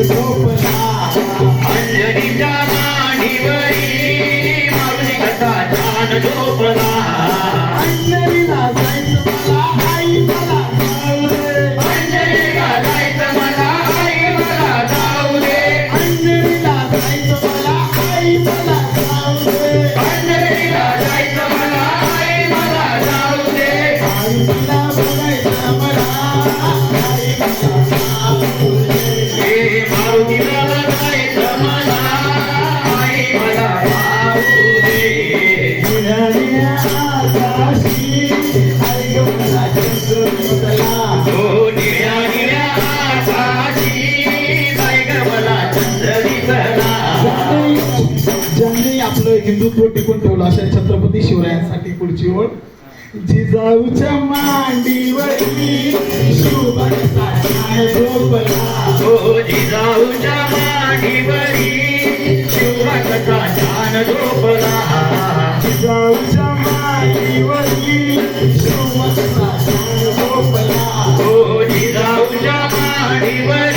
झोपला अंजनीच्या मांडीवरी माऊली कसा छान झोपला अंजनीला जायचं मला आई मला जाऊ दे अंजनीला जायचं मला आई मला जाऊ दे अंजनीला जायचं मला आई मला जाऊ दे अंजनीला जायचं मला आई मला जाऊ दे आई मला बघायचं मला आई मला जाऊ दे हे मारुतीला जायचं मला आई मला जाऊ दे निळ्या निळ्या आकाशी आई गं मला चंद्र दिसला हो निळ्या निळ्या आकाशी बाई गं मला चंद्र दिसला ज्यांनी आपलं हिंदुत्व टिकून ठेवलं अशा छत्रपती शिवरायांसाठी पुढची ओळ जिजाऊच्या मांडीवरती शिवबाईचा छान झोपला हो जिजाऊच्या मांडीवरी शिवराचा छान झोपला जिजाऊच्या मांडीवरती शिवबाईचा छान झोपला हो जिजाऊच्या मांडीवरी